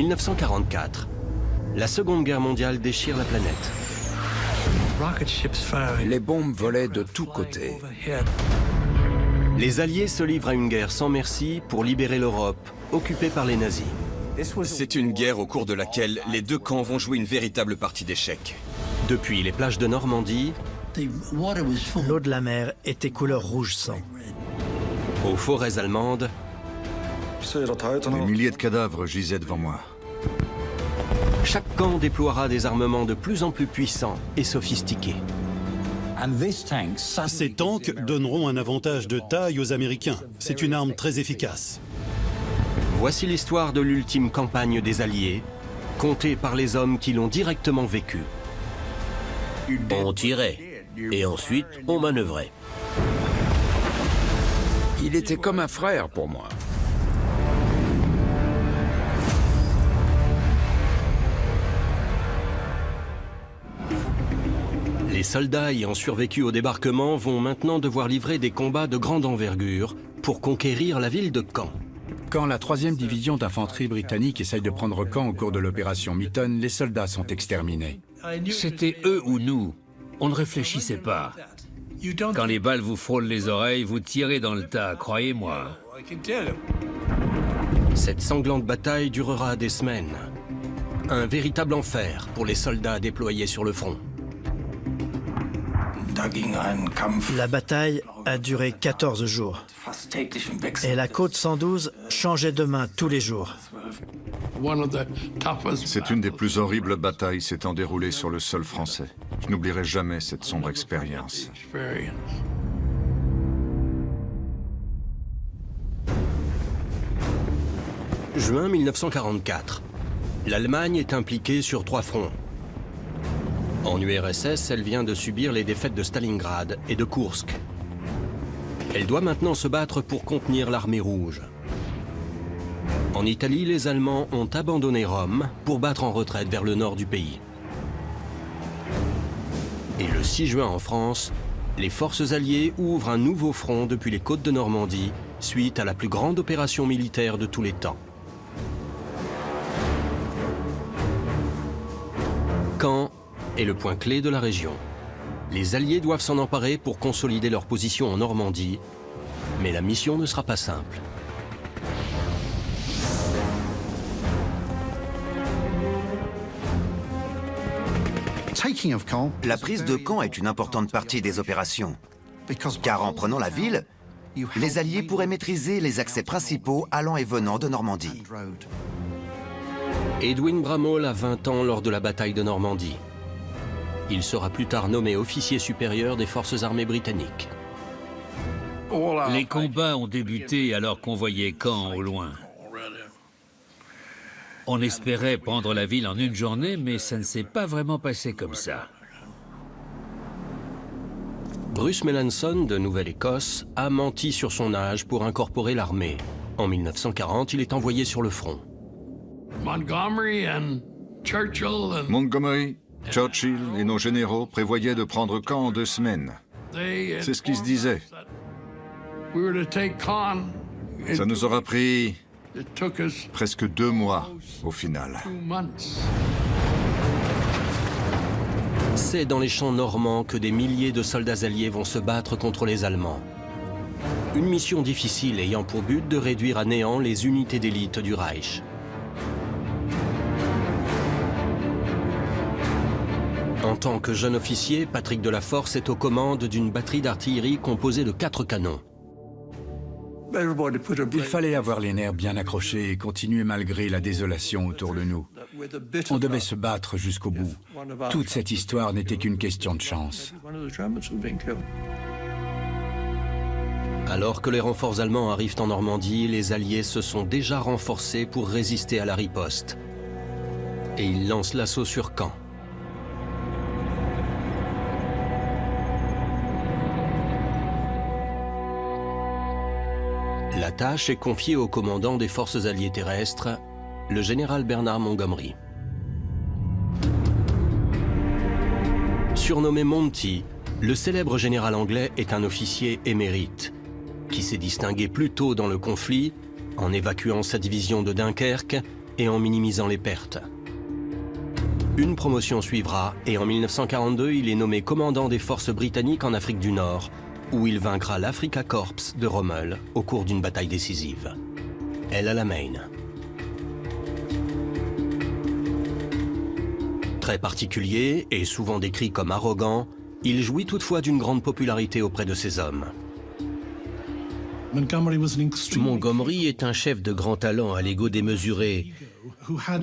1944, la Seconde Guerre mondiale déchire la planète. Les bombes volaient de tous côtés. Les Alliés se livrent à une guerre sans merci pour libérer l'Europe, occupée par les nazis. C'est une guerre au cours de laquelle les deux camps vont jouer une véritable partie d'échecs. Depuis les plages de Normandie, L'eau de la mer était couleur rouge sang. aux forêts allemandes, Des milliers de cadavres gisaient devant moi. chaque camp déploiera des armements de plus en plus puissants et sophistiqués. Ces tanks donneront un avantage de taille aux Américains. C'est une arme très efficace. Voici l'histoire de l'ultime campagne des Alliés, contée par les hommes qui l'ont directement vécue. On tirait, et ensuite on manœuvrait. Il était comme un frère pour moi. Les soldats ayant survécu au débarquement vont maintenant devoir livrer des combats de grande envergure pour conquérir la ville de Caen. Quand la 3e division d'infanterie britannique essaye de prendre Caen au cours de l'opération Mitton, les soldats sont exterminés. C'était eux ou nous. On ne réfléchissait pas. Quand les balles vous frôlent les oreilles, vous tirez dans le tas, croyez-moi. Cette sanglante bataille durera des semaines. Un véritable enfer pour les soldats déployés sur le front. La bataille a duré 14 jours. Et la côte 112 changeait de main tous les jours. C'est une des plus horribles batailles s'étant déroulée sur le sol français. Je n'oublierai jamais cette sombre expérience. Juin 1944. L'Allemagne est impliquée sur 3 fronts. En URSS, elle vient de subir les défaites de Stalingrad et de Koursk. Elle doit maintenant se battre pour contenir l'armée rouge. En Italie, les Allemands ont abandonné Rome pour battre en retraite vers le nord du pays. Et le 6 juin en France, les forces alliées ouvrent un nouveau front depuis les côtes de Normandie, suite à la plus grande opération militaire de tous les temps. Caen est le point clé de la région. Les Alliés doivent s'en emparer pour consolider leur position en Normandie, mais la mission ne sera pas simple. La prise de Caen est une importante partie des opérations, car en prenant la ville, les Alliés pourraient maîtriser les accès principaux allant et venant de Normandie. Edwin Bramall a 20 ans lors de la bataille de Normandie. Il sera plus tard nommé officier supérieur des forces armées britanniques. Les combats ont débuté alors qu'on voyait Caen au loin. On espérait prendre la ville en une journée, mais ça ne s'est pas vraiment passé comme ça. Bruce Melanson de Nouvelle-Écosse a menti sur son âge pour incorporer l'armée. En 1940, il est envoyé sur le front. Montgomery, Churchill et nos généraux prévoyaient de prendre Caen en 2 semaines. C'est ce qui se disait. Ça nous aura pris presque 2 mois au final. C'est dans les champs normands que des milliers de soldats alliés vont se battre contre les Allemands. Une mission difficile ayant pour but de réduire à néant les unités d'élite du Reich. En tant que jeune officier, Patrick Delaforce est aux commandes d'une batterie d'artillerie composée de 4 canons. Il fallait avoir les nerfs bien accrochés et continuer malgré la désolation autour de nous. On devait se battre jusqu'au bout. Toute cette histoire n'était qu'une question de chance. Alors que les renforts allemands arrivent en Normandie, les Alliés se sont déjà renforcés pour résister à la riposte. Et ils lancent l'assaut sur Caen. La tâche est confiée au commandant des forces alliées terrestres, le général Bernard Montgomery. Surnommé Monty, le célèbre général anglais est un officier émérite, qui s'est distingué plus tôt dans le conflit, en évacuant sa division de Dunkerque et en minimisant les pertes. Une promotion suivra et en 1942, il est nommé commandant des forces britanniques en Afrique du Nord, où il vaincra l'Africa Corps de Rommel au cours d'une bataille décisive. El Alamein. Très particulier et souvent décrit comme arrogant, il jouit toutefois d'une grande popularité auprès de ses hommes. Montgomery est un chef de grand talent à l'ego démesuré,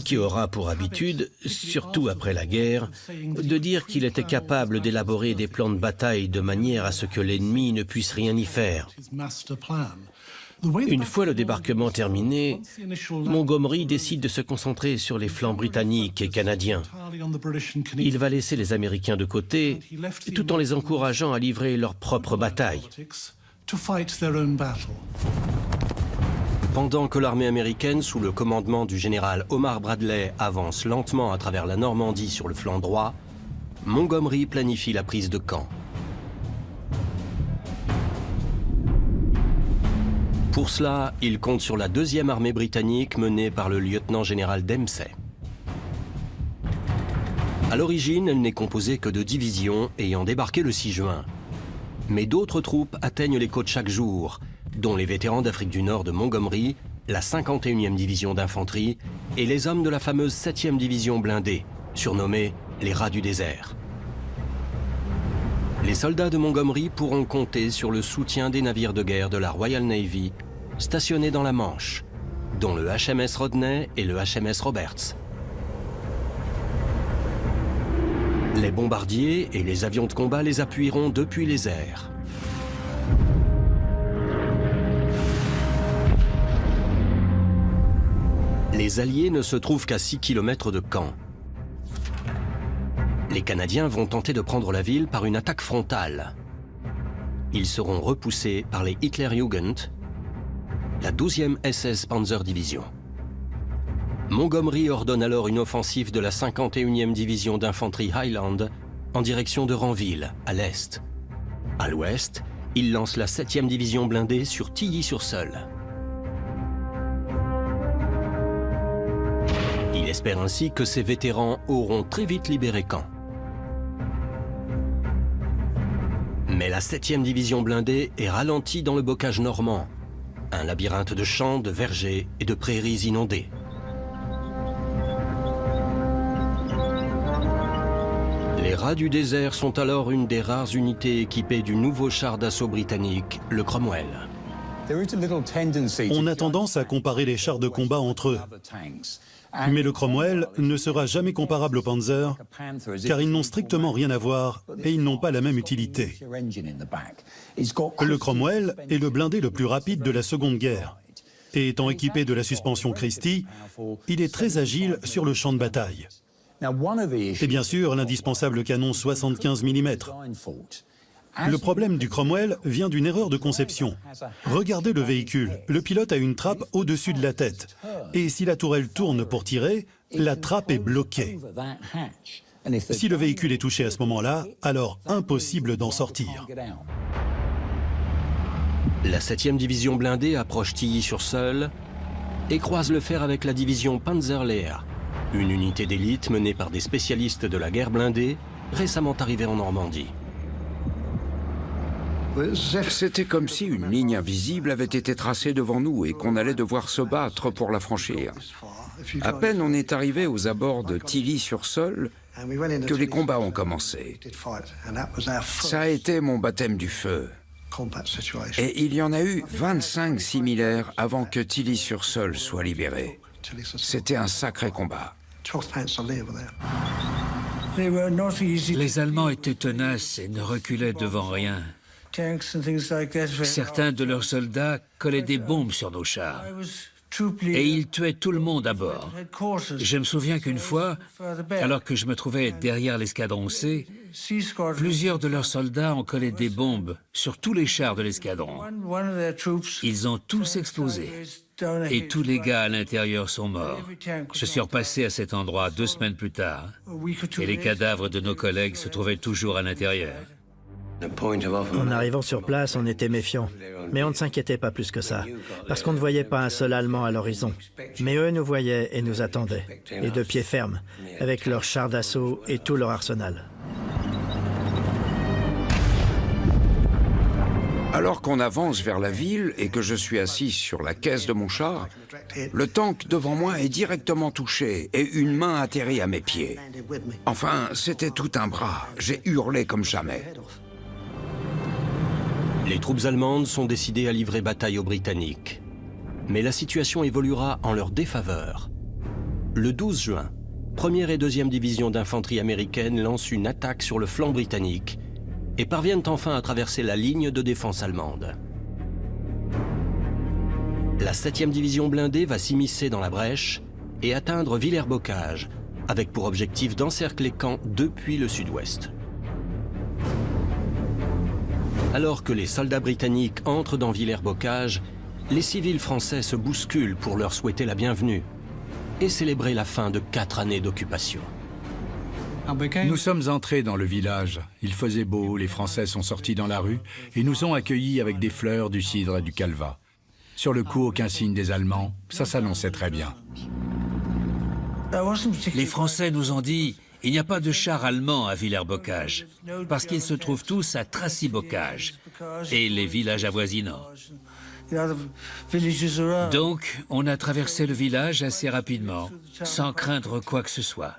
qui aura pour habitude, surtout après la guerre, de dire qu'il était capable d'élaborer des plans de bataille de manière à ce que l'ennemi ne puisse rien y faire. Une fois le débarquement terminé, Montgomery décide de se concentrer sur les flancs britanniques et canadiens. Il va laisser les Américains de côté, tout en les encourageant à livrer leur propre bataille. Pendant que l'armée américaine, sous le commandement du général Omar Bradley, avance lentement à travers la Normandie sur le flanc droit, Montgomery planifie la prise de Caen. Pour cela, il compte sur la 2e armée britannique menée par le lieutenant-général Dempsey. À l'origine, elle n'est composée que de divisions ayant débarqué le 6 juin. Mais d'autres troupes atteignent les côtes chaque jour, dont les vétérans d'Afrique du Nord de Montgomery, la 51e division d'infanterie et les hommes de la fameuse 7e division blindée, surnommée les Rats du désert. Les soldats de Montgomery pourront compter sur le soutien des navires de guerre de la Royal Navy, stationnés dans la Manche, dont le HMS Rodney et le HMS Roberts. Les bombardiers et les avions de combat les appuieront depuis les airs. Les Alliés ne se trouvent qu'à 6 km de Caen. Les Canadiens vont tenter de prendre la ville par une attaque frontale. Ils seront repoussés par les Hitlerjugend, la 12e SS Panzer Division. Montgomery ordonne alors une offensive de la 51e division d'infanterie Highland en direction de Ranville, à l'est. À l'ouest, il lance la 7e division blindée sur Tilly-sur-Seul. Il espère ainsi que ses vétérans auront très vite libéré Caen. Mais la 7e division blindée est ralentie dans le bocage normand, un labyrinthe de champs, de vergers et de prairies inondées. Les Rats du désert sont alors une des rares unités équipées du nouveau char d'assaut britannique, le Cromwell. On a tendance à comparer les chars de combat entre eux. Mais le Cromwell ne sera jamais comparable au Panzer, car ils n'ont strictement rien à voir et ils n'ont pas la même utilité. Le Cromwell est le blindé le plus rapide de la Seconde Guerre. Et étant équipé de la suspension Christie, il est très agile sur le champ de bataille. Et bien sûr, l'indispensable canon 75 mm. Le problème du Cromwell vient d'une erreur de conception. Regardez le véhicule. Le pilote a une trappe au-dessus de la tête. Et si la tourelle tourne pour tirer, la trappe est bloquée. Si le véhicule est touché à ce moment-là, alors impossible d'en sortir. La 7e division blindée approche Tilly-sur-Seul et croise le fer avec la division Panzerlehr, une unité d'élite menée par des spécialistes de la guerre blindée, récemment arrivée en Normandie. C'était comme si une ligne invisible avait été tracée devant nous et qu'on allait devoir se battre pour la franchir. À peine on est arrivé aux abords de Tilly-sur-Seul que les combats ont commencé. Ça a été mon baptême du feu. Et il y en a eu 25 similaires avant que Tilly-sur-Seul soit libéré. C'était un sacré combat. Les Allemands étaient tenaces et ne reculaient devant rien. Certains de leurs soldats collaient des bombes sur nos chars. Et ils tuaient tout le monde à bord. Je me souviens qu'une fois, alors que je me trouvais derrière l'escadron C, plusieurs de leurs soldats ont collé des bombes sur tous les chars de l'escadron. Ils ont tous explosé. Et tous les gars à l'intérieur sont morts. Je suis repassé à cet endroit 2 semaines plus tard. Et les cadavres de nos collègues se trouvaient toujours à l'intérieur. En arrivant sur place, on était méfiants. Mais on ne s'inquiétait pas plus que ça, parce qu'on ne voyait pas un seul Allemand à l'horizon. Mais eux nous voyaient et nous attendaient, les deux pieds fermes, avec leurs chars d'assaut et tout leur arsenal. Alors qu'on avance vers la ville et que je suis assis sur la caisse de mon char, le tank devant moi est directement touché et une main atterrit à mes pieds. Enfin, c'était tout un bras. J'ai hurlé comme jamais. Les troupes allemandes sont décidées à livrer bataille aux Britanniques. Mais la situation évoluera en leur défaveur. Le 12 juin, 1re et 2e division d'infanterie américaine lancent une attaque sur le flanc britannique et parviennent enfin à traverser la ligne de défense allemande. La 7e division blindée va s'immiscer dans la brèche et atteindre Villers-Bocage, avec pour objectif d'encercler Caen depuis le sud-ouest. Alors que les soldats britanniques entrent dans Villers-Bocage, les civils français se bousculent pour leur souhaiter la bienvenue et célébrer la fin de 4 années d'occupation. Nous sommes entrés dans le village. Il faisait beau, les Français sont sortis dans la rue et nous ont accueillis avec des fleurs, du cidre et du calva. Sur le coup, aucun signe des Allemands. Ça s'annonçait très bien. Les Français nous ont dit « Il n'y a pas de chars allemands à Villers-Bocage, parce qu'ils se trouvent tous à Tracy-Bocage et les villages avoisinants. » Donc, on a traversé le village assez rapidement, sans craindre quoi que ce soit.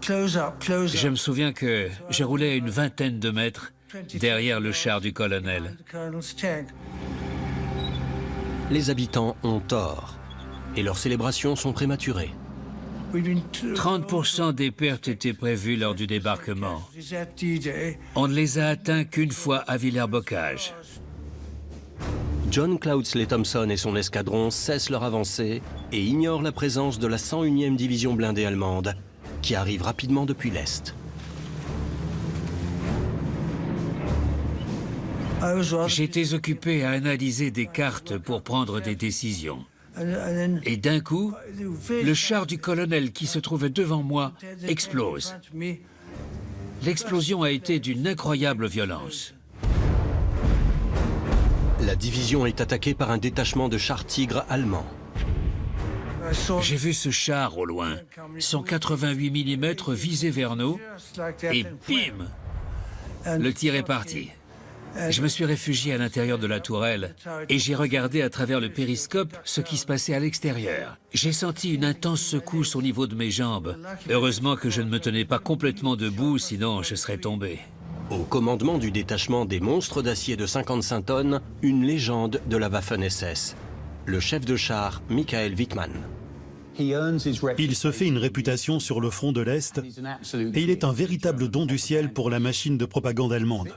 Je me souviens que je roulais à une vingtaine de mètres derrière le char du colonel. Les habitants ont tort et leurs célébrations sont prématurées. 30% des pertes étaient prévues lors du débarquement. On ne les a atteints qu'une fois à Villers-Bocage. John Cloudsley Thompson et son escadron cessent leur avancée et ignorent la présence de la 101e division blindée allemande, qui arrive rapidement depuis l'Est. J'étais occupé à analyser des cartes pour prendre des décisions. Et d'un coup, le char du colonel qui se trouvait devant moi explose. L'explosion a été d'une incroyable violence. La division est attaquée par un détachement de chars Tigre allemands. J'ai vu ce char au loin, son 88 mm visé vers nous, et bim! Le tir est parti. Je me suis réfugié à l'intérieur de la tourelle et j'ai regardé à travers le périscope ce qui se passait à l'extérieur. J'ai senti une intense secousse au niveau de mes jambes. Heureusement que je ne me tenais pas complètement debout, sinon je serais tombé. Au commandement du détachement des monstres d'acier de 55 tonnes, une légende de la Waffen-SS, le chef de char Michael Wittmann. Il se fait une réputation sur le front de l'Est et il est un véritable don du ciel pour la machine de propagande allemande.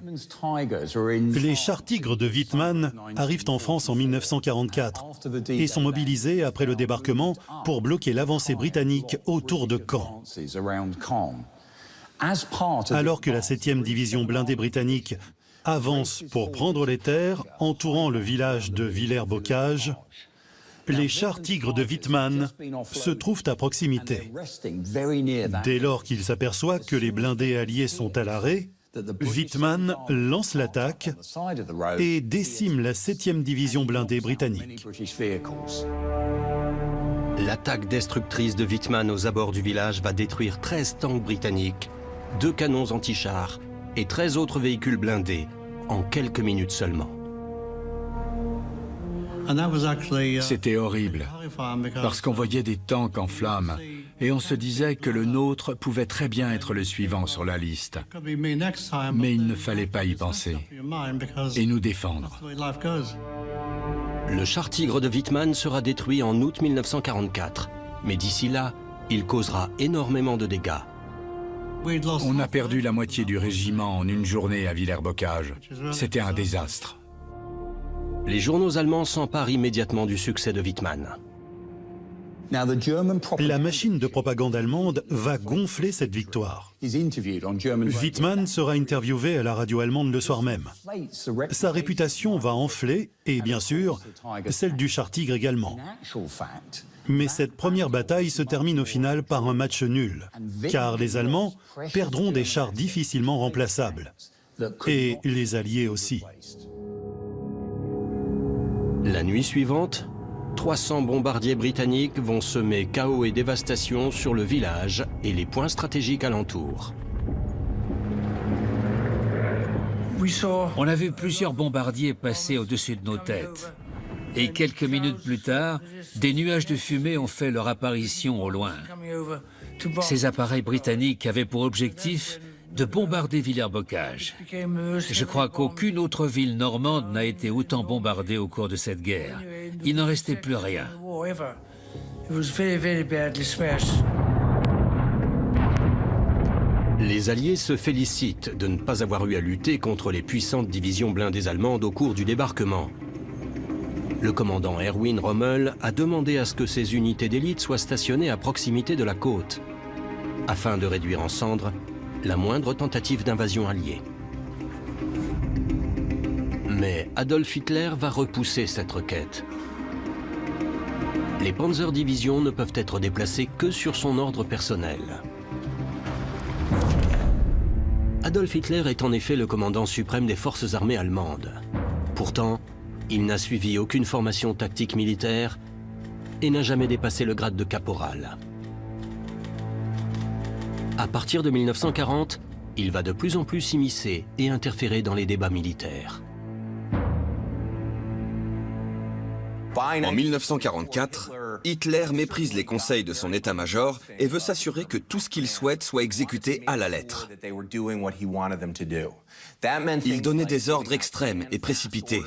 Les chars Tigres de Wittmann arrivent en France en 1944 et sont mobilisés après le débarquement pour bloquer l'avancée britannique autour de Caen. Alors que la 7e division blindée britannique avance pour prendre les terres entourant le village de Villers-Bocage, les chars Tigres de Wittmann se trouvent à proximité. Dès lors qu'il s'aperçoit que les blindés alliés sont à l'arrêt, Wittmann lance l'attaque et décime la 7e division blindée britannique. L'attaque destructrice de Wittmann aux abords du village va détruire 13 tanks britanniques, 2 canons anti-chars et 13 autres véhicules blindés en quelques minutes seulement. C'était horrible, parce qu'on voyait des tanks en flammes, et on se disait que le nôtre pouvait très bien être le suivant sur la liste. Mais il ne fallait pas y penser, et nous défendre. Le char Tigre de Wittmann sera détruit en août 1944, mais d'ici là, il causera énormément de dégâts. On a perdu la moitié du régiment en une journée à Villers-Bocage. C'était un désastre. Les journaux allemands s'emparent immédiatement du succès de Wittmann. La machine de propagande allemande va gonfler cette victoire. Wittmann sera interviewé à la radio allemande le soir même. Sa réputation va enfler, et bien sûr, celle du char Tigre également. Mais cette première bataille se termine au final par un match nul, car les Allemands perdront des chars difficilement remplaçables. Et les Alliés aussi. La nuit suivante, 300 bombardiers britanniques vont semer chaos et dévastation sur le village et les points stratégiques alentours. On a vu plusieurs bombardiers passer au-dessus de nos têtes. Et quelques minutes plus tard, des nuages de fumée ont fait leur apparition au loin. Ces appareils britanniques avaient pour objectif de bombarder Villers-Bocage. Je crois qu'aucune autre ville normande n'a été autant bombardée au cours de cette guerre. Il n'en restait plus rien. Les Alliés se félicitent de ne pas avoir eu à lutter contre les puissantes divisions blindées allemandes au cours du débarquement. Le commandant Erwin Rommel a demandé à ce que ces unités d'élite soient stationnées à proximité de la côte, afin de réduire en cendres la moindre tentative d'invasion alliée. Mais Adolf Hitler va repousser cette requête. Les Panzerdivisions ne peuvent être déplacées que sur son ordre personnel. Adolf Hitler est en effet le commandant suprême des forces armées allemandes. Pourtant, il n'a suivi aucune formation tactique militaire et n'a jamais dépassé le grade de caporal. À partir de 1940, il va de plus en plus s'immiscer et interférer dans les débats militaires. En 1944, Hitler méprise les conseils de son état-major et veut s'assurer que tout ce qu'il souhaite soit exécuté à la lettre. Il donnait des ordres extrêmes et précipités.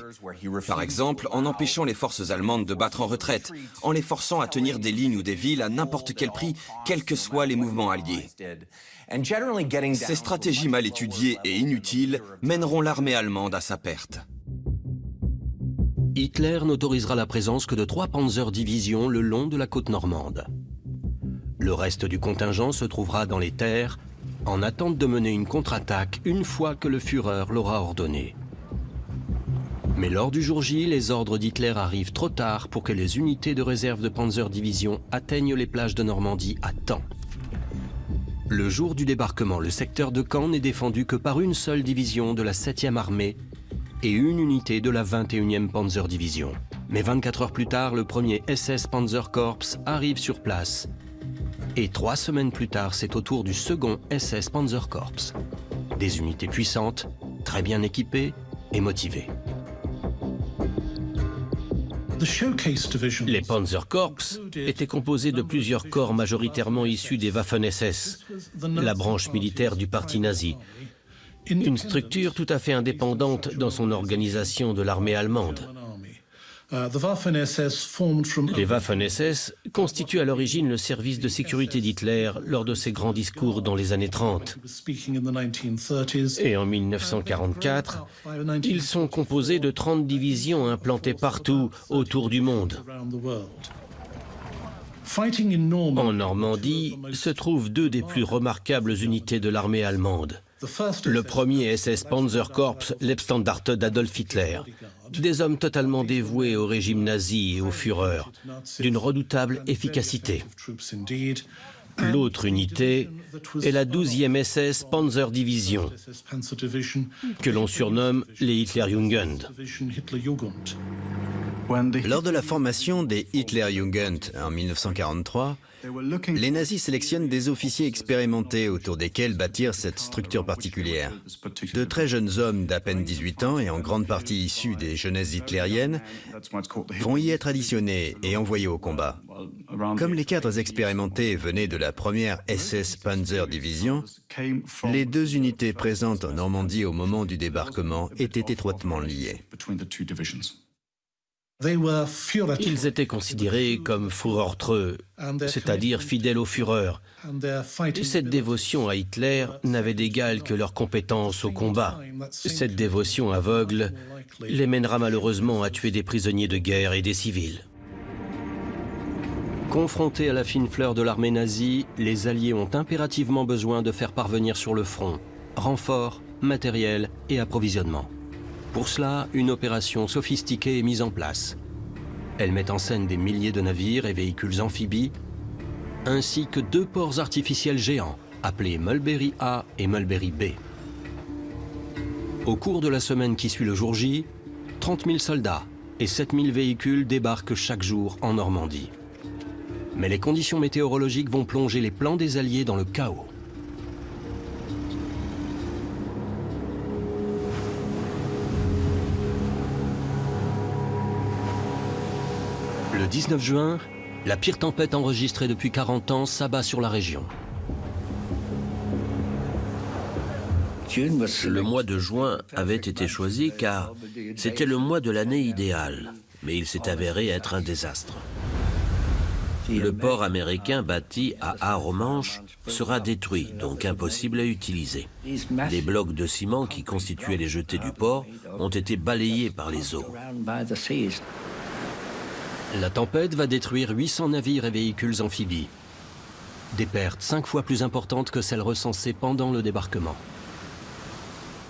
Par exemple, en empêchant les forces allemandes de battre en retraite, en les forçant à tenir des lignes ou des villes à n'importe quel prix, quels que soient les mouvements alliés. Ces stratégies mal étudiées et inutiles mèneront l'armée allemande à sa perte. Hitler n'autorisera la présence que de 3 Panzerdivisions le long de la côte normande. Le reste du contingent se trouvera dans les terres, en attente de mener une contre-attaque une fois que le Führer l'aura ordonné. Mais lors du jour J, les ordres d'Hitler arrivent trop tard pour que les unités de réserve de Panzerdivision atteignent les plages de Normandie à temps. Le jour du débarquement, le secteur de Caen n'est défendu que par une seule division de la 7e armée et une unité de la 21e Panzerdivision. Mais 24 heures plus tard, le premier SS Panzerkorps arrive sur place. Et 3 semaines plus tard, c'est au tour du second SS Panzerkorps. Des unités puissantes, très bien équipées et motivées. Les Panzerkorps étaient composés de plusieurs corps majoritairement issus des Waffen-SS, la branche militaire du parti nazi. Une structure tout à fait indépendante dans son organisation de l'armée allemande. Les Waffen-SS constituent à l'origine le service de sécurité d'Hitler lors de ses grands discours dans les années 30. Et en 1944, ils sont composés de 30 divisions implantées partout autour du monde. En Normandie se trouvent 2 des plus remarquables unités de l'armée allemande. Le premier SS Panzerkorps, Leibstandarte d'Adolf Hitler. Des hommes totalement dévoués au régime nazi et au Führer, d'une redoutable efficacité. L'autre unité est la 12e SS Panzerdivision, que l'on surnomme les Hitlerjugend. Lors de la formation des Hitlerjugend en 1943, les nazis sélectionnent des officiers expérimentés autour desquels bâtir cette structure particulière. De très jeunes hommes d'à peine 18 ans et en grande partie issus des jeunesses hitlériennes vont y être additionnés et envoyés au combat. Comme les cadres expérimentés venaient de la première SS Panzer Division, les 2 unités présentes en Normandie au moment du débarquement étaient étroitement liées. Ils étaient considérés comme Führertreu, c'est-à-dire fidèles au Führer. Cette dévotion à Hitler n'avait d'égal que leur compétence au combat. Cette dévotion aveugle les mènera malheureusement à tuer des prisonniers de guerre et des civils. Confrontés à la fine fleur de l'armée nazie, les Alliés ont impérativement besoin de faire parvenir sur le front renforts, matériel et approvisionnement. Pour cela, une opération sophistiquée est mise en place. Elle met en scène des milliers de navires et véhicules amphibies, ainsi que 2 ports artificiels géants, appelés Mulberry A et Mulberry B. Au cours de la semaine qui suit le jour J, 30 000 soldats et 7 000 véhicules débarquent chaque jour en Normandie. Mais les conditions météorologiques vont plonger les plans des Alliés dans le chaos. Le 19 juin, la pire tempête enregistrée depuis 40 ans s'abat sur la région. Le mois de juin avait été choisi car c'était le mois de l'année idéal, mais il s'est avéré être un désastre. Le port américain bâti à Arromanches sera détruit, donc impossible à utiliser. Les blocs de ciment qui constituaient les jetées du port ont été balayés par les eaux. La tempête va détruire 800 navires et véhicules amphibies. Des pertes 5 fois plus importantes que celles recensées pendant le débarquement.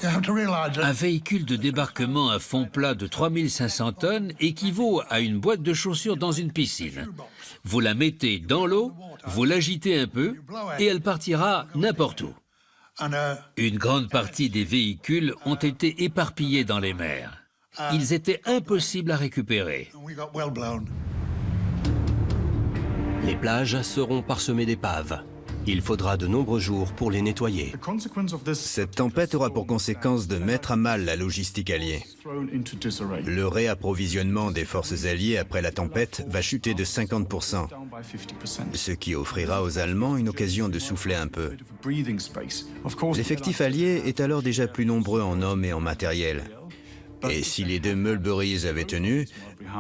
Un véhicule de débarquement à fond plat de 3500 tonnes équivaut à une boîte de chaussures dans une piscine. Vous la mettez dans l'eau, vous l'agitez un peu et elle partira n'importe où. Une grande partie des véhicules ont été éparpillés dans les mers. Ils étaient impossibles à récupérer. Les plages seront parsemées d'épaves. Il faudra de nombreux jours pour les nettoyer. Cette tempête aura pour conséquence de mettre à mal la logistique alliée. Le réapprovisionnement des forces alliées après la tempête va chuter de 50%, ce qui offrira aux Allemands une occasion de souffler un peu. L'effectif allié est alors déjà plus nombreux en hommes et en matériel. Et si les deux Mulberries avaient tenu,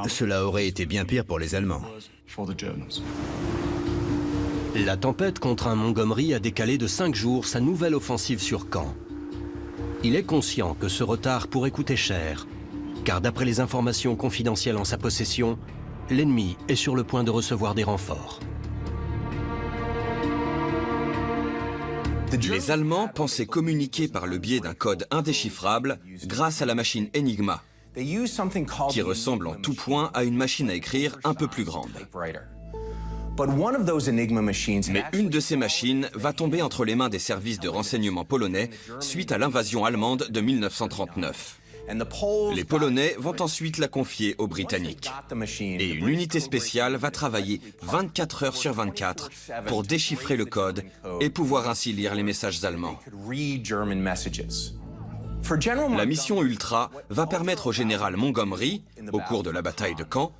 cela aurait été bien pire pour les Allemands. La tempête contraint Montgomery à décaler de 5 jours sa nouvelle offensive sur Caen. Il est conscient que ce retard pourrait coûter cher, car d'après les informations confidentielles en sa possession, l'ennemi est sur le point de recevoir des renforts. Les Allemands pensaient communiquer par le biais d'un code indéchiffrable grâce à la machine Enigma, qui ressemble en tout point à une machine à écrire un peu plus grande. Mais une de ces machines va tomber entre les mains des services de renseignement polonais suite à l'invasion allemande de 1939. Les Polonais vont ensuite la confier aux Britanniques. Et une unité spéciale va travailler 24 heures sur 24 pour déchiffrer le code et pouvoir ainsi lire les messages allemands. La mission Ultra va permettre au général Montgomery, au cours de la bataille de Caen,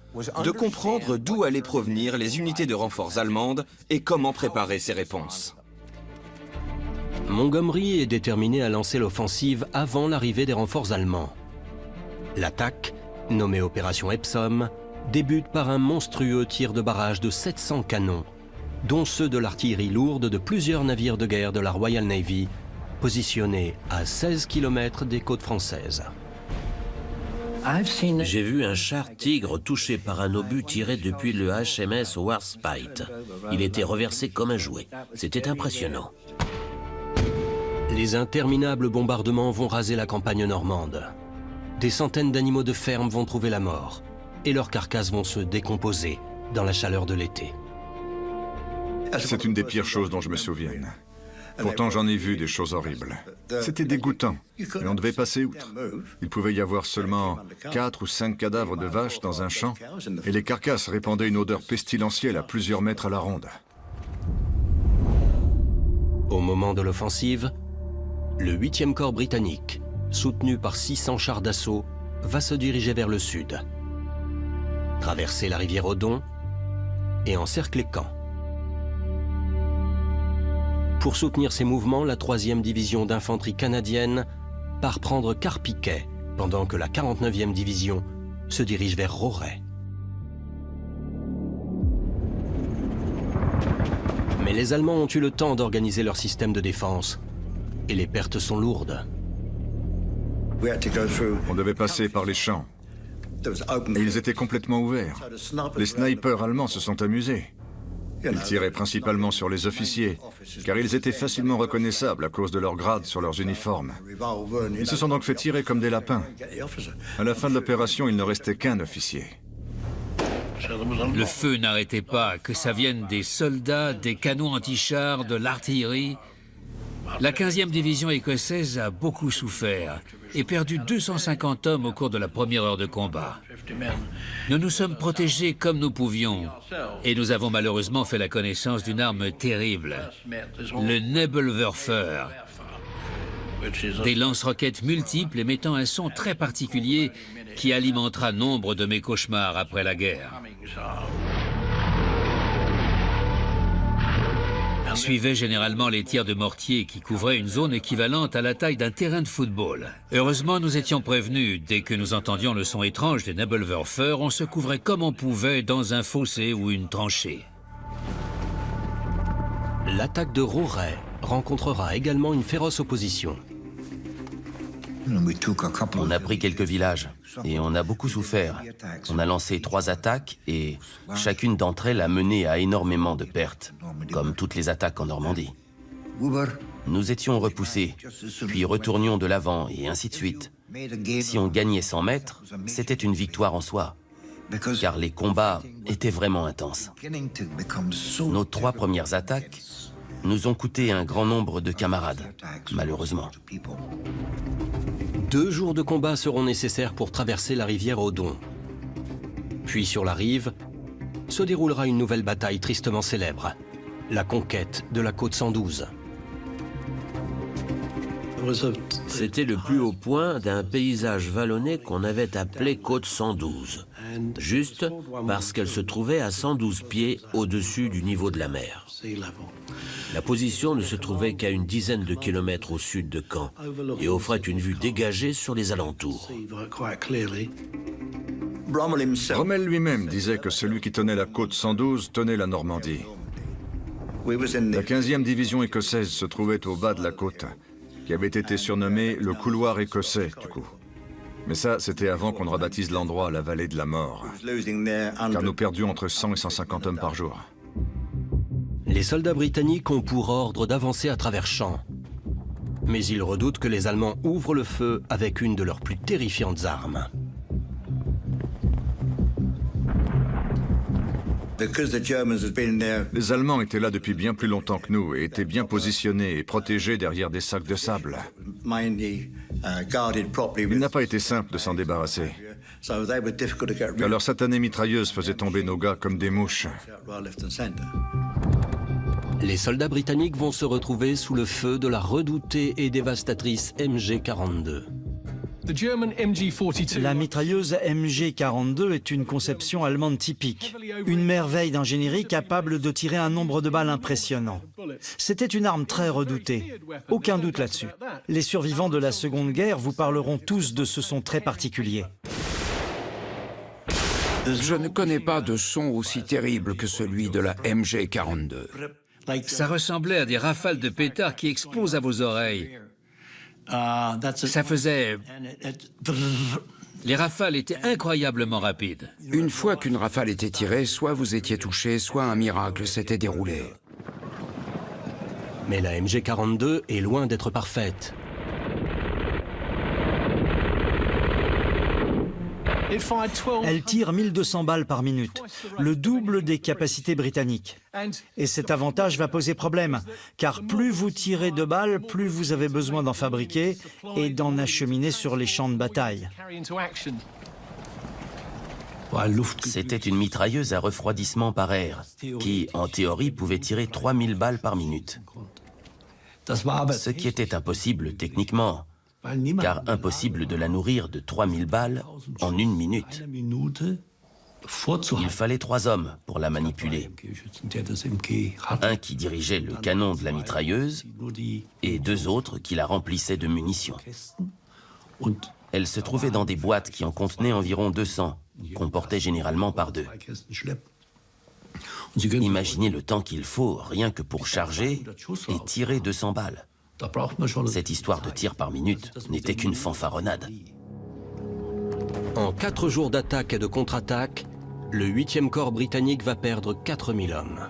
de comprendre d'où allaient provenir les unités de renforts allemandes et comment préparer ses réponses. Montgomery est déterminé à lancer l'offensive avant l'arrivée des renforts allemands. L'attaque, nommée Opération Epsom, débute par un monstrueux tir de barrage de 700 canons, dont ceux de l'artillerie lourde de plusieurs navires de guerre de la Royal Navy, positionnés à 16 km des côtes françaises. J'ai vu un char Tigre touché par un obus tiré depuis le HMS Warspite. Il était reversé comme un jouet. C'était impressionnant. Les interminables bombardements vont raser la campagne normande. Des centaines d'animaux de ferme vont trouver la mort et leurs carcasses vont se décomposer dans la chaleur de l'été. C'est une des pires choses dont je me souvienne. Pourtant, j'en ai vu des choses horribles. C'était dégoûtant, mais on devait passer outre. Il pouvait y avoir seulement 4 ou 5 cadavres de vaches dans un champ, et les carcasses répandaient une odeur pestilentielle à plusieurs mètres à la ronde. Au moment de l'offensive, le 8e corps britannique, soutenu par 600 chars d'assaut, va se diriger vers le sud, traverser la rivière Odon et encercler Caen. Pour soutenir ces mouvements, la 3e division d'infanterie canadienne part prendre Carpiquet, pendant que la 49e division se dirige vers Rauray. Mais les Allemands ont eu le temps d'organiser leur système de défense, et les pertes sont lourdes. On devait passer par les champs, et ils étaient complètement ouverts. Les snipers allemands se sont amusés. Ils tiraient principalement sur les officiers, car ils étaient facilement reconnaissables à cause de leur grade sur leurs uniformes. Ils se sont donc fait tirer comme des lapins. À la fin de l'opération, il ne restait qu'un officier. Le feu n'arrêtait pas, que ça vienne des soldats, des canons anti-chars, de l'artillerie. La 15e division écossaise a beaucoup souffert et perdu 250 hommes au cours de la première heure de combat. Nous nous sommes protégés comme nous pouvions et nous avons malheureusement fait la connaissance d'une arme terrible, le Nebelwerfer. Des lance-roquettes multiples émettant un son très particulier qui alimentera nombre de mes cauchemars après la guerre. Suivaient généralement les tirs de mortier qui couvraient une zone équivalente à la taille d'un terrain de football. Heureusement, nous étions prévenus. Dès que nous entendions le son étrange des Nebelwerfer, on se couvrait comme on pouvait dans un fossé ou une tranchée. L'attaque de Rauray rencontrera également une féroce opposition. On a pris quelques villages et on a beaucoup souffert. On a lancé 3 attaques et chacune d'entre elles a mené à énormément de pertes, comme toutes les attaques en Normandie. Nous étions repoussés, puis retournions de l'avant et ainsi de suite. Si on gagnait 100 mètres, c'était une victoire en soi, car les combats étaient vraiment intenses. Nos 3 premières attaques nous ont coûté un grand nombre de camarades, malheureusement. 2 jours de combat seront nécessaires pour traverser la rivière Odon. Puis sur la rive, se déroulera une nouvelle bataille tristement célèbre, la conquête de la côte 112. C'était le plus haut point d'un paysage vallonné qu'on avait appelé côte 112, juste parce qu'elle se trouvait à 112 pieds au-dessus du niveau de la mer. La position ne se trouvait qu'à une dizaine de kilomètres au sud de Caen et offrait une vue dégagée sur les alentours. Rommel lui-même disait que celui qui tenait la côte 112 tenait la Normandie. La 15e division écossaise se trouvait au bas de la côte, qui avait été surnommé le couloir écossais, du coup. Mais ça, c'était avant qu'on ne rebaptise l'endroit la vallée de la mort, car nous perdions entre 100 et 150 hommes par jour. Les soldats britanniques ont pour ordre d'avancer à travers champs. Mais ils redoutent que les Allemands ouvrent le feu avec une de leurs plus terrifiantes armes. Les Allemands étaient là depuis bien plus longtemps que nous et étaient bien positionnés et protégés derrière des sacs de sable. Il n'a pas été simple de s'en débarrasser, car leurs satanées mitrailleuses faisaient tomber nos gars comme des mouches. Les soldats britanniques vont se retrouver sous le feu de la redoutée et dévastatrice MG42. La mitrailleuse MG42 est une conception allemande typique. Une merveille d'ingénierie capable de tirer un nombre de balles impressionnant. C'était une arme très redoutée, aucun doute là-dessus. Les survivants de la Seconde Guerre vous parleront tous de ce son très particulier. Je ne connais pas de son aussi terrible que celui de la MG42. Ça ressemblait à des rafales de pétards qui explosent à vos oreilles. Ça faisait... Les rafales étaient incroyablement rapides. Une fois qu'une rafale était tirée, soit vous étiez touché, soit un miracle s'était déroulé. Mais la MG42 est loin d'être parfaite. Elle tire 1200 balles par minute, le double des capacités britanniques. Et cet avantage va poser problème, car plus vous tirez de balles, plus vous avez besoin d'en fabriquer et d'en acheminer sur les champs de bataille. C'était une mitrailleuse à refroidissement par air, qui, en théorie, pouvait tirer 3000 balles par minute. Ce qui était impossible techniquement, car impossible de la nourrir de 3000 balles en 1 minute. Il fallait 3 hommes pour la manipuler. Un qui dirigeait le canon de la mitrailleuse et 2 autres qui la remplissaient de munitions. Elle se trouvait dans des boîtes qui en contenaient environ 200, qu'on portait généralement par 2. Imaginez le temps qu'il faut rien que pour charger et tirer 200 balles. Cette histoire de tir par minute n'était qu'une fanfaronnade. En 4 jours d'attaque et de contre-attaque, le 8e corps britannique va perdre 4000 hommes.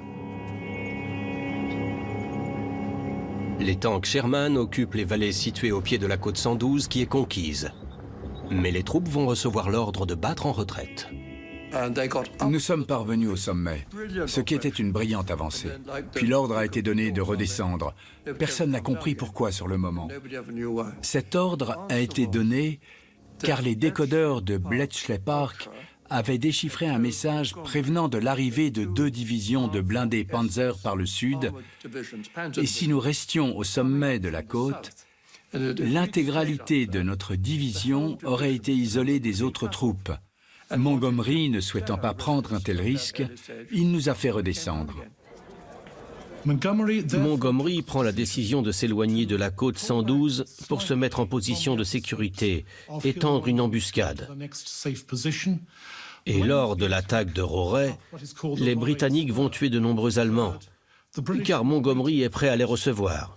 Les tanks Sherman occupent les vallées situées au pied de la côte 112 qui est conquise. Mais les troupes vont recevoir l'ordre de battre en retraite. Nous sommes parvenus au sommet, ce qui était une brillante avancée. Puis l'ordre a été donné de redescendre. Personne n'a compris pourquoi sur le moment. Cet ordre a été donné car les décodeurs de Bletchley Park avaient déchiffré un message prévenant de l'arrivée de 2 divisions de blindés Panzer par le sud, et si nous restions au sommet de la côte, l'intégralité de notre division aurait été isolée des autres troupes. Montgomery, ne souhaitant pas prendre un tel risque, il nous a fait redescendre. Montgomery prend la décision de s'éloigner de la côte 112 pour se mettre en position de sécurité et tendre une embuscade. Et lors de l'attaque de Rauray, les Britanniques vont tuer de nombreux Allemands, car Montgomery est prêt à les recevoir.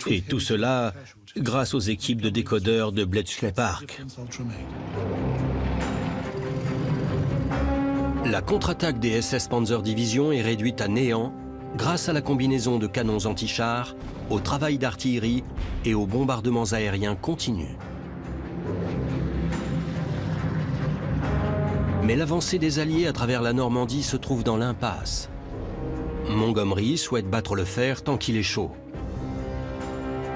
Et tout cela grâce aux équipes de décodeurs de Bletchley Park. La contre-attaque des SS Panzer Division est réduite à néant grâce à la combinaison de canons anti-chars, au travail d'artillerie et aux bombardements aériens continus. Mais l'avancée des Alliés à travers la Normandie se trouve dans l'impasse. Montgomery souhaite battre le fer tant qu'il est chaud.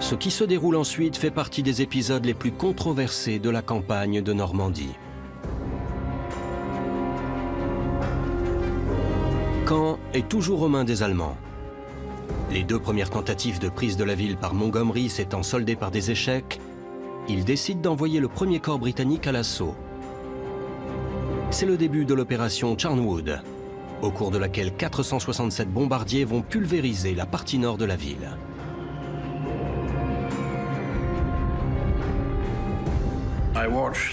Ce qui se déroule ensuite fait partie des épisodes les plus controversés de la campagne de Normandie. Caen est toujours aux mains des Allemands. Les 2 premières tentatives de prise de la ville par Montgomery s'étant soldées par des échecs, il décide d'envoyer le premier corps britannique à l'assaut. C'est le début de l'opération Charnwood, au cours de laquelle 467 bombardiers vont pulvériser la partie nord de la ville.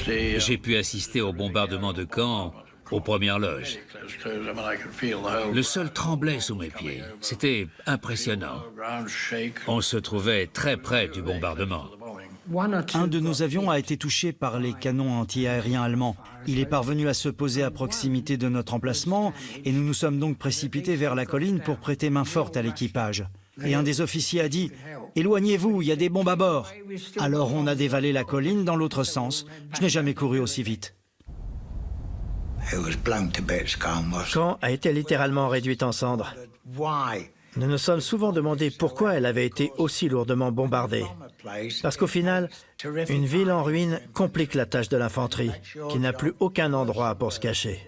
J'ai pu assister au bombardement de Caen aux premières loges. Le sol tremblait sous mes pieds. C'était impressionnant. On se trouvait très près du bombardement. Un de nos avions a été touché par les canons anti-aériens allemands. Il est parvenu à se poser à proximité de notre emplacement et nous nous sommes donc précipités vers la colline pour prêter main forte à l'équipage. Et un des officiers a dit « Éloignez-vous, il y a des bombes à bord !» Alors on a dévalé la colline dans l'autre sens. Je n'ai jamais couru aussi vite. Caen a été littéralement réduite en cendres. Nous nous sommes souvent demandé pourquoi elle avait été aussi lourdement bombardée. Parce qu'au final, une ville en ruine complique la tâche de l'infanterie, qui n'a plus aucun endroit pour se cacher.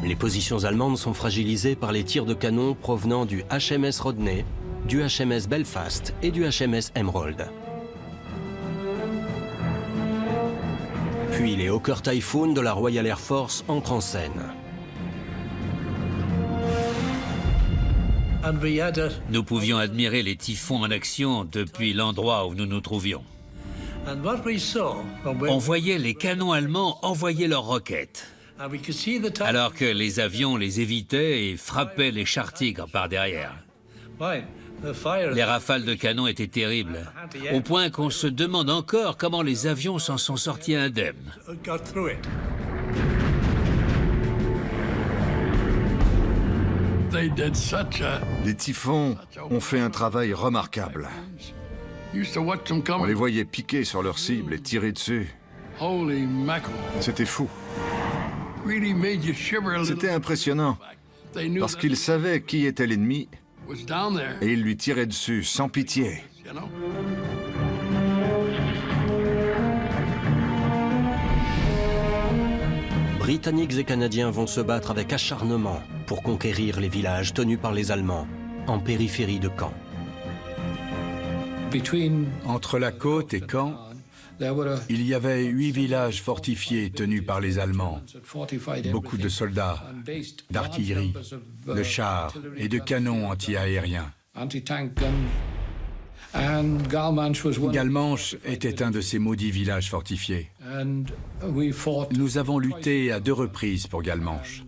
Les positions allemandes sont fragilisées par les tirs de canon provenant du HMS Rodney, du HMS Belfast et du HMS Emerald. Puis les Hawker Typhoon de la Royal Air Force entrent en scène. Nous pouvions admirer les typhons en action depuis l'endroit où nous nous trouvions. On voyait les canons allemands envoyer leurs roquettes, alors que les avions les évitaient et frappaient les chars Tigres par derrière. Les rafales de canon étaient terribles, au point qu'on se demande encore comment les avions s'en sont sortis indemnes. Les typhons ont fait un travail remarquable. On les voyait piquer sur leur cible et tirer dessus. C'était fou. C'était impressionnant, parce qu'ils savaient qui était l'ennemi et ils lui tiraient dessus sans pitié. Britanniques et Canadiens vont se battre avec acharnement pour conquérir les villages tenus par les Allemands en périphérie de Caen. Entre la côte et Caen, il y avait 8 villages fortifiés tenus par les Allemands. Beaucoup de soldats, d'artillerie, de chars et de canons anti-aériens. Galmanche était un de ces maudits villages fortifiés. Nous avons lutté à 2 reprises pour Galmanche.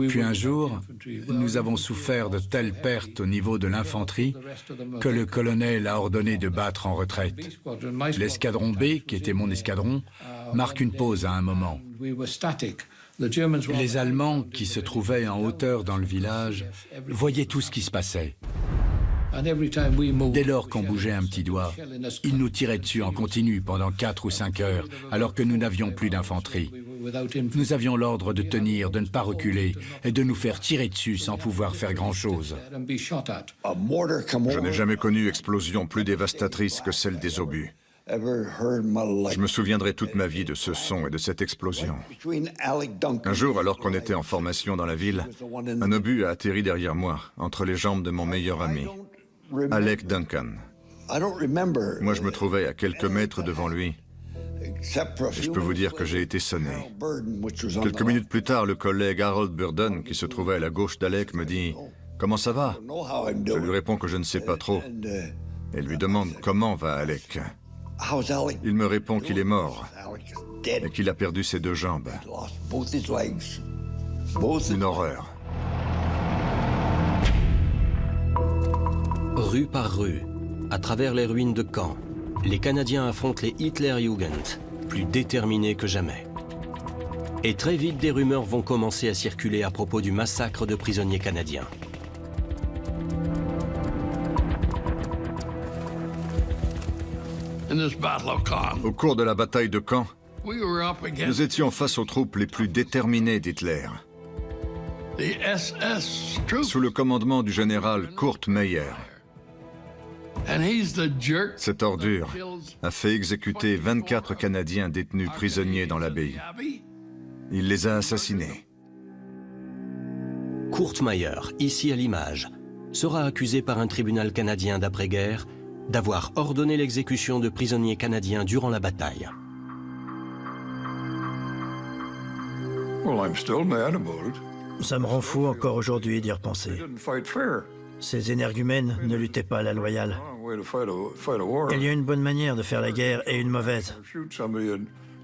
Puis un jour, nous avons souffert de telles pertes au niveau de l'infanterie que le colonel a ordonné de battre en retraite. L'escadron B, qui était mon escadron, marque une pause à un moment. Les Allemands, qui se trouvaient en hauteur dans le village, voyaient tout ce qui se passait. Dès lors qu'on bougeait un petit doigt, ils nous tiraient dessus en continu pendant 4 ou 5 heures, alors que nous n'avions plus d'infanterie. Nous avions l'ordre de tenir, de ne pas reculer et de nous faire tirer dessus sans pouvoir faire grand-chose. Je n'ai jamais connu explosion plus dévastatrice que celle des obus. Je me souviendrai toute ma vie de ce son et de cette explosion. Un jour, alors qu'on était en formation dans la ville, un obus a atterri derrière moi, entre les jambes de mon meilleur ami, Alec Duncan. Moi, je me trouvais à quelques mètres devant lui. Et je peux vous dire que j'ai été sonné. Quelques minutes plus tard, le collègue Harold Burden, qui se trouvait à la gauche d'Alec, me dit « Comment ça va ?» Je lui réponds que je ne sais pas trop et lui demande « Comment va Alec ?» Il me répond qu'il est mort et qu'il a perdu ses 2 jambes. Une horreur. Rue par rue, à travers les ruines de Caen, les Canadiens affrontent les Hitlerjugend, plus déterminés que jamais. Et très vite, des rumeurs vont commencer à circuler à propos du massacre de prisonniers canadiens. Au cours de la bataille de Caen, nous étions face aux troupes les plus déterminées d'Hitler. Sous le commandement du général Kurt Meyer. Cette ordure a fait exécuter 24 Canadiens détenus prisonniers dans l'abbaye. Il les a assassinés. Kurt Meyer, ici à l'image, sera accusé par un tribunal canadien d'après-guerre d'avoir ordonné l'exécution de prisonniers canadiens durant la bataille. Ça me rend fou encore aujourd'hui d'y repenser. Ces énergumènes ne luttaient pas à la loyale. Il y a une bonne manière de faire la guerre et une mauvaise.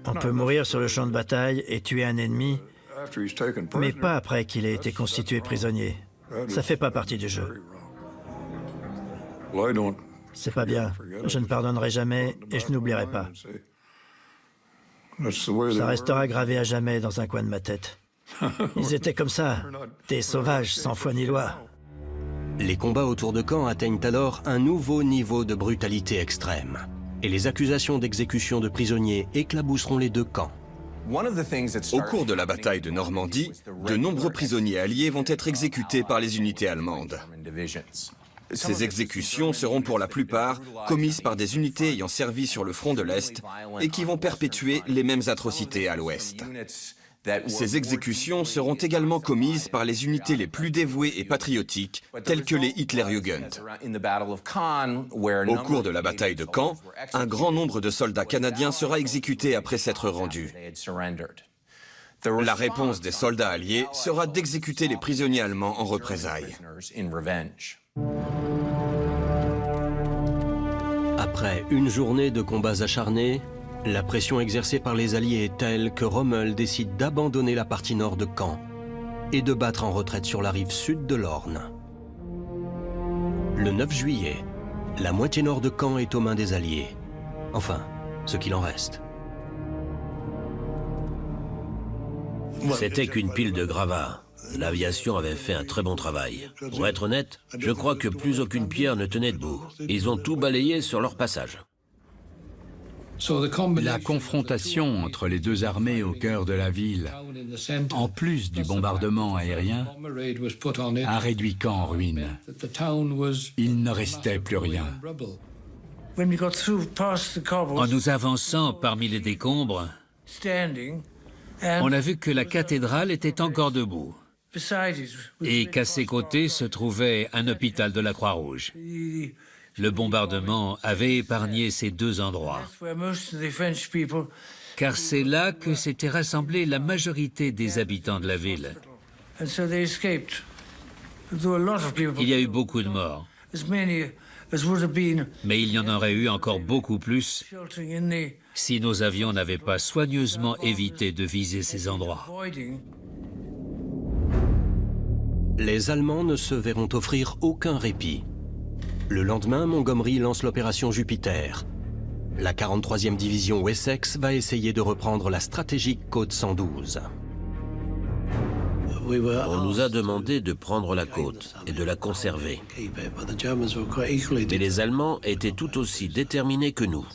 On peut mourir sur le champ de bataille et tuer un ennemi, mais pas après qu'il ait été constitué prisonnier. Ça fait pas partie du jeu. C'est pas bien. Je ne pardonnerai jamais et je n'oublierai pas. Ça restera gravé à jamais dans un coin de ma tête. Ils étaient comme ça, des sauvages sans foi ni loi. Les combats autour de Caen atteignent alors un nouveau niveau de brutalité extrême. Et les accusations d'exécution de prisonniers éclabousseront les 2 camps. Au cours de la bataille de Normandie, de nombreux prisonniers alliés vont être exécutés par les unités allemandes. Ces exécutions seront pour la plupart commises par des unités ayant servi sur le front de l'Est et qui vont perpétuer les mêmes atrocités à l'Ouest. Ces exécutions seront également commises par les unités les plus dévouées et patriotiques, telles que les Hitlerjugend. Au cours de la bataille de Caen, un grand nombre de soldats canadiens sera exécuté après s'être rendus. La réponse des soldats alliés sera d'exécuter les prisonniers allemands en représailles. Après une journée de combats acharnés, la pression exercée par les Alliés est telle que Rommel décide d'abandonner la partie nord de Caen et de battre en retraite sur la rive sud de l'Orne. Le 9 juillet, la moitié nord de Caen est aux mains des Alliés. Enfin, ce qu'il en reste. C'était qu'une pile de gravats. L'aviation avait fait un très bon travail. Pour être honnête, je crois que plus aucune pierre ne tenait debout. Ils ont tout balayé sur leur passage. La confrontation entre les 2 armées au cœur de la ville, en plus du bombardement aérien, a réduit Caen en ruine. Il ne restait plus rien. En nous avançant parmi les décombres, on a vu que la cathédrale était encore debout et qu'à ses côtés se trouvait un hôpital de la Croix-Rouge. Le bombardement avait épargné ces 2 endroits, car c'est là que s'était rassemblée la majorité des habitants de la ville. Il y a eu beaucoup de morts, mais il y en aurait eu encore beaucoup plus si nos avions n'avaient pas soigneusement évité de viser ces endroits. Les Allemands ne se verront offrir aucun répit. Le lendemain, Montgomery lance l'opération Jupiter. La 43e division Wessex va essayer de reprendre la stratégique côte 112. On nous a demandé de prendre la côte et de la conserver. Mais les Allemands étaient tout aussi déterminés que nous.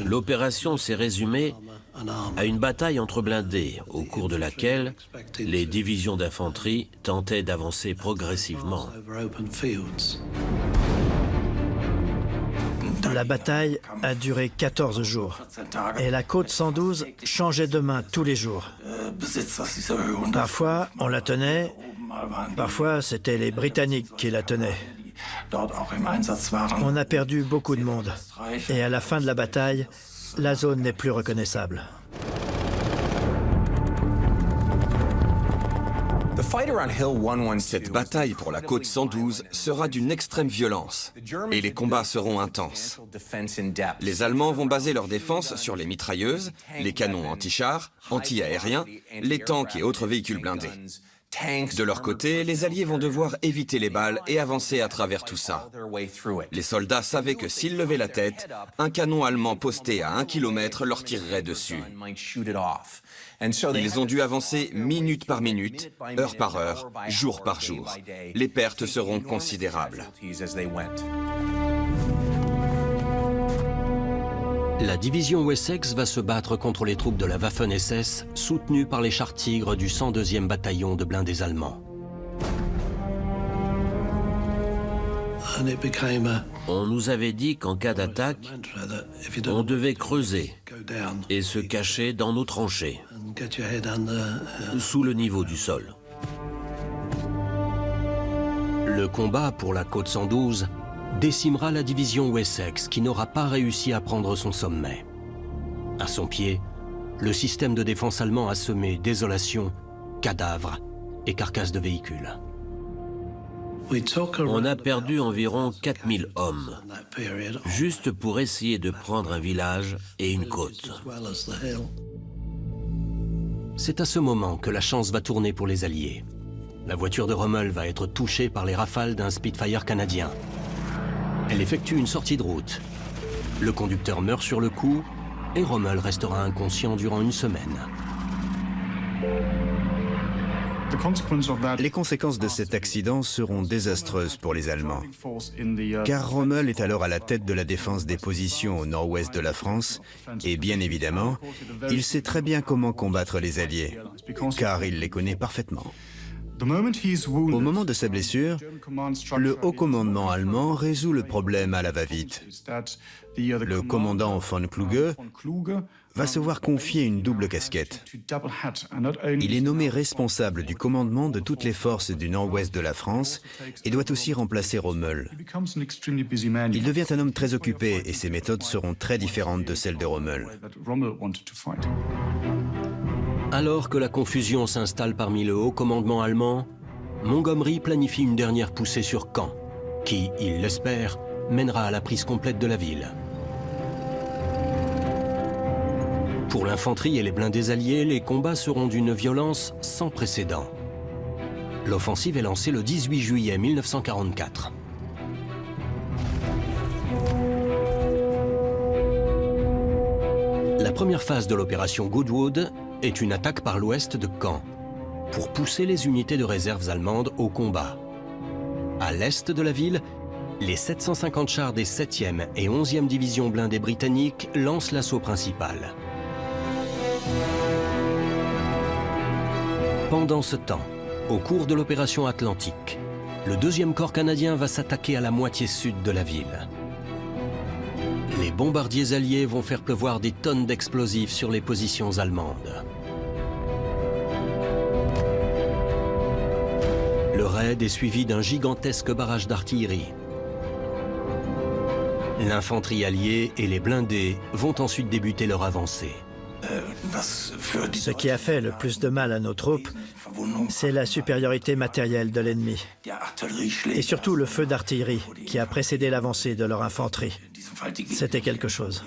L'opération s'est résumée à une bataille entre blindés, au cours de laquelle les divisions d'infanterie tentaient d'avancer progressivement. La bataille a duré 14 jours et la côte 112 changeait de main tous les jours. Parfois, on la tenait, parfois c'était les Britanniques qui la tenaient. On a perdu beaucoup de monde et à la fin de la bataille, la zone n'est plus reconnaissable. Cette bataille pour la côte 112 sera d'une extrême violence et les combats seront intenses. Les Allemands vont baser leur défense sur les mitrailleuses, les canons anti-chars, anti-aériens, les tanks et autres véhicules blindés. De leur côté, les Alliés vont devoir éviter les balles et avancer à travers tout ça. Les soldats savaient que s'ils levaient la tête, un canon allemand posté à 1 km leur tirerait dessus. Ils ont dû avancer minute par minute, heure par heure, jour par jour. Les pertes seront considérables. La division Wessex va se battre contre les troupes de la Waffen-SS, soutenues par les chars Tigres du 102e bataillon de blindés allemands. On nous avait dit qu'en cas d'attaque, on devait creuser et se cacher dans nos tranchées, sous le niveau du sol. Le combat pour la côte 112 décimera la division Wessex qui n'aura pas réussi à prendre son sommet. À son pied, le système de défense allemand a semé désolation, cadavres et carcasses de véhicules. On a perdu environ 4000 hommes, juste pour essayer de prendre un village et une côte. C'est à ce moment que la chance va tourner pour les Alliés. La voiture de Rommel va être touchée par les rafales d'un Spitfire canadien. Elle effectue une sortie de route. Le conducteur meurt sur le coup et Rommel restera inconscient durant une semaine. Les conséquences de cet accident seront désastreuses pour les Allemands, car Rommel est alors à la tête de la défense des positions au nord-ouest de la France, et bien évidemment, il sait très bien comment combattre les Alliés, car il les connaît parfaitement. Au moment de sa blessure, le haut commandement allemand résout le problème à la va-vite. Le commandant von Kluge va se voir confier une double casquette. Il est nommé responsable du commandement de toutes les forces du nord-ouest de la France et doit aussi remplacer Rommel. Il devient un homme très occupé et ses méthodes seront très différentes de celles de Rommel. Alors que la confusion s'installe parmi le haut commandement allemand, Montgomery planifie une dernière poussée sur Caen, qui, il l'espère, mènera à la prise complète de la ville. Pour l'infanterie et les blindés alliés, les combats seront d'une violence sans précédent. L'offensive est lancée le 18 juillet 1944. La première phase de l'opération Goodwood est une attaque par l'ouest de Caen, pour pousser les unités de réserves allemandes au combat. À l'est de la ville, les 750 chars des 7e et 11e divisions blindées britanniques lancent l'assaut principal. Pendant ce temps, au cours de l'opération Atlantique, le 2e corps canadien va s'attaquer à la moitié sud de la ville. Les bombardiers alliés vont faire pleuvoir des tonnes d'explosifs sur les positions allemandes. Le raid est suivi d'un gigantesque barrage d'artillerie. L'infanterie alliée et les blindés vont ensuite débuter leur avancée. Ce qui a fait le plus de mal à nos troupes, c'est la supériorité matérielle de l'ennemi. Et surtout le feu d'artillerie qui a précédé l'avancée de leur infanterie. C'était quelque chose.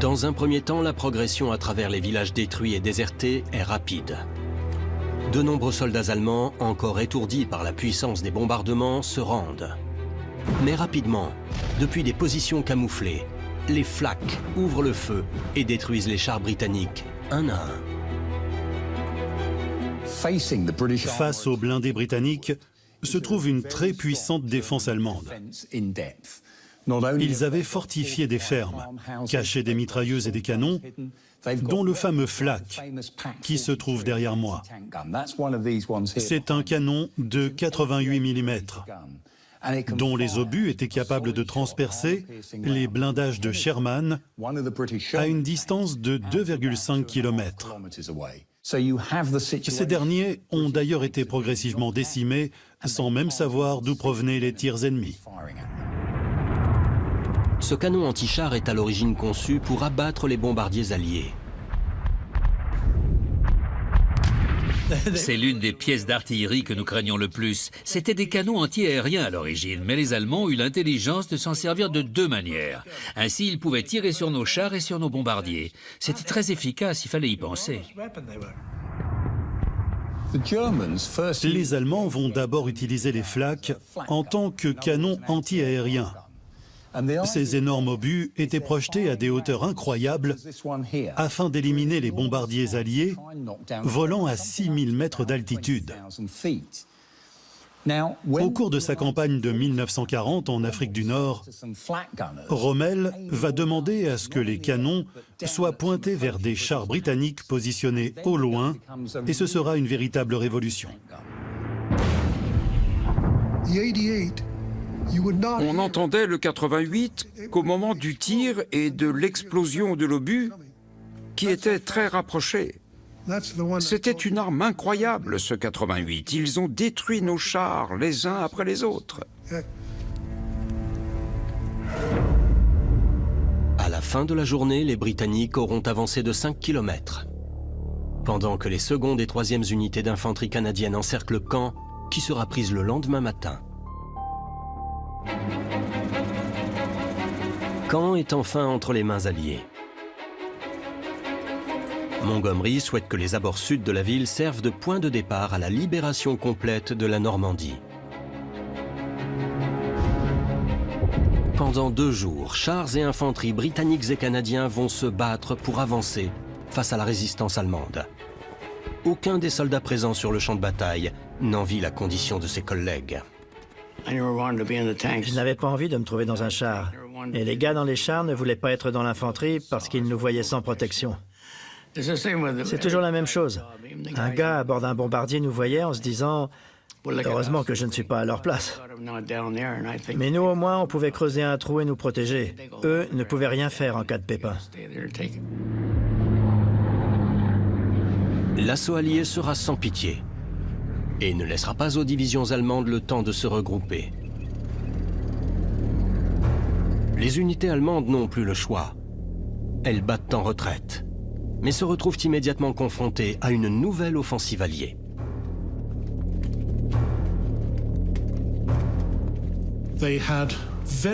Dans un premier temps, la progression à travers les villages détruits et désertés est rapide. De nombreux soldats allemands, encore étourdis par la puissance des bombardements, se rendent. Mais rapidement, depuis des positions camouflées, les flaks ouvrent le feu et détruisent les chars britanniques un à un. Face aux blindés britanniques se trouve une très puissante défense allemande. Ils avaient fortifié des fermes, caché des mitrailleuses et des canons, dont le fameux flak, qui se trouve derrière moi. C'est un canon de 88 mm, dont les obus étaient capables de transpercer les blindages de Sherman à une distance de 2,5 km. Ces derniers ont d'ailleurs été progressivement décimés sans même savoir d'où provenaient les tirs ennemis. Ce canon anti-char est à l'origine conçu pour abattre les bombardiers alliés. C'est l'une des pièces d'artillerie que nous craignons le plus. C'étaient des canons anti-aériens à l'origine, mais les Allemands ont eu l'intelligence de s'en servir de deux manières. Ainsi, ils pouvaient tirer sur nos chars et sur nos bombardiers. C'était très efficace, il fallait y penser. Les Allemands vont d'abord utiliser les flaks en tant que canons anti-aériens. Ces énormes obus étaient projetés à des hauteurs incroyables afin d'éliminer les bombardiers alliés volant à 6000 mètres d'altitude. Au cours de sa campagne de 1940 en Afrique du Nord, Rommel va demander à ce que les canons soient pointés vers des chars britanniques positionnés au loin, et ce sera une véritable révolution. On n'entendait le 88 qu'au moment du tir et de l'explosion de l'obus, qui était très rapproché. C'était une arme incroyable, ce 88. Ils ont détruit nos chars, les uns après les autres. À la fin de la journée, les Britanniques auront avancé de 5 km. Pendant que les secondes et troisièmes unités d'infanterie canadiennes encerclent le camp, qui sera prise le lendemain matin. Caen est enfin entre les mains alliées. Montgomery souhaite que les abords sud de la ville servent de point de départ à la libération complète de la Normandie. Pendant 2 jours, chars et infanterie britanniques et canadiens vont se battre pour avancer face à la résistance allemande. Aucun des soldats présents sur le champ de bataille n'envie la condition de ses collègues. Je n'avais pas envie de me trouver dans un char. Et les gars dans les chars ne voulaient pas être dans l'infanterie parce qu'ils nous voyaient sans protection. C'est toujours la même chose. Un gars à bord d'un bombardier nous voyait en se disant « Heureusement que je ne suis pas à leur place ». Mais nous, au moins, on pouvait creuser un trou et nous protéger. Eux ne pouvaient rien faire en cas de pépin. L'assaut allié sera sans pitié et ne laissera pas aux divisions allemandes le temps de se regrouper. Les unités allemandes n'ont plus le choix. Elles battent en retraite, mais se retrouvent immédiatement confrontées à une nouvelle offensive alliée.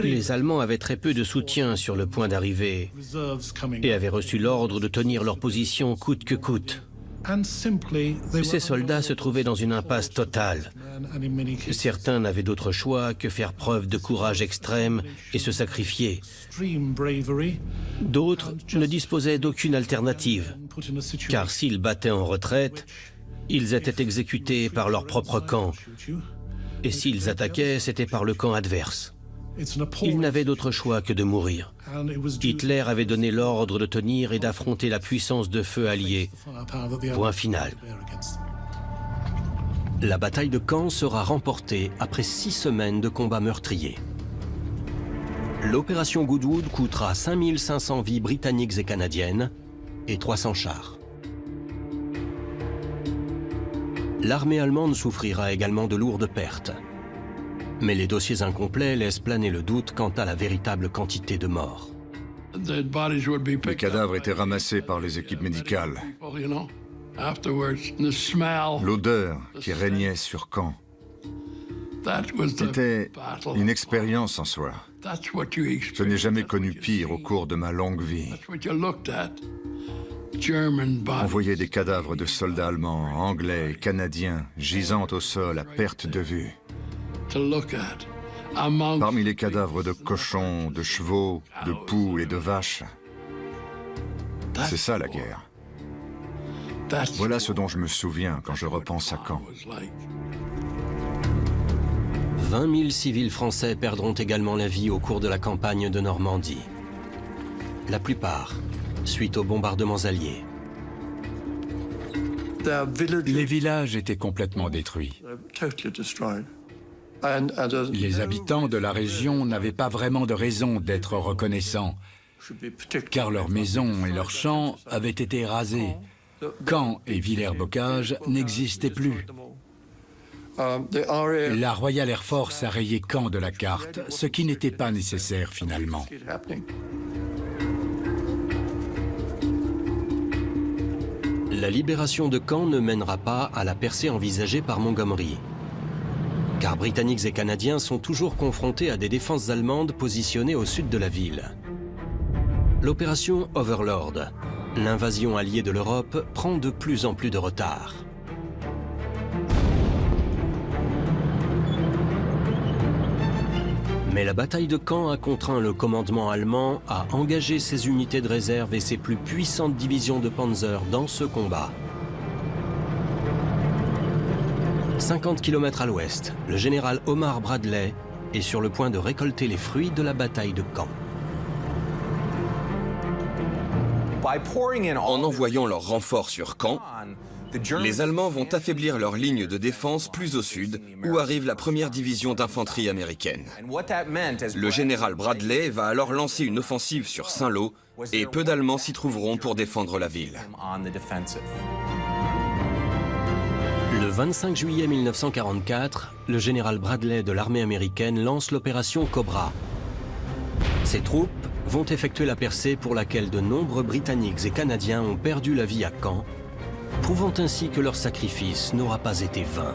Les Allemands avaient très peu de soutien sur le point d'arrivée et avaient reçu l'ordre de tenir leur position coûte que coûte. Ces soldats se trouvaient dans une impasse totale. Certains n'avaient d'autre choix que faire preuve de courage extrême et se sacrifier. D'autres ne disposaient d'aucune alternative, car s'ils battaient en retraite, ils étaient exécutés par leur propre camp. Et s'ils attaquaient, c'était par le camp adverse. Ils n'avaient d'autre choix que de mourir. Hitler avait donné l'ordre de tenir et d'affronter la puissance de feu alliée. Point final. La bataille de Caen sera remportée après 6 semaines de combats meurtriers. L'opération Goodwood coûtera 5500 vies britanniques et canadiennes et 300 chars. L'armée allemande souffrira également de lourdes pertes. Mais les dossiers incomplets laissent planer le doute quant à la véritable quantité de morts. Les cadavres étaient ramassés par les équipes médicales. L'odeur qui régnait sur Caen était une expérience en soi. Je n'ai jamais connu pire au cours de ma longue vie. On voyait des cadavres de soldats allemands, anglais et canadiens gisant au sol à perte de vue. Parmi les cadavres de cochons, de chevaux, de poules et de vaches. C'est ça la guerre. Voilà ce dont je me souviens quand je repense à Caen. 20 000 civils français perdront également la vie au cours de la campagne de Normandie. La plupart suite aux bombardements alliés. Les villages étaient complètement détruits. Les habitants de la région n'avaient pas vraiment de raison d'être reconnaissants, car leurs maisons et leurs champs avaient été rasés. Caen et Villers-Bocage n'existaient plus. La Royal Air Force a rayé Caen de la carte, ce qui n'était pas nécessaire finalement. La libération de Caen ne mènera pas à la percée envisagée par Montgomery, car Britanniques et Canadiens sont toujours confrontés à des défenses allemandes positionnées au sud de la ville. L'opération Overlord, l'invasion alliée de l'Europe, prend de plus en plus de retard. Mais la bataille de Caen a contraint le commandement allemand à engager ses unités de réserve et ses plus puissantes divisions de Panzer dans ce combat. 50 km à l'ouest, le général Omar Bradley est sur le point de récolter les fruits de la bataille de Caen. En envoyant leurs renforts sur Caen, les Allemands vont affaiblir leur ligne de défense plus au sud, où arrive la première division d'infanterie américaine. Le général Bradley va alors lancer une offensive sur Saint-Lô, et peu d'Allemands s'y trouveront pour défendre la ville. Le 25 juillet 1944, le général Bradley de l'armée américaine lance l'opération Cobra. Ses troupes vont effectuer la percée pour laquelle de nombreux Britanniques et Canadiens ont perdu la vie à Caen, prouvant ainsi que leur sacrifice n'aura pas été vain.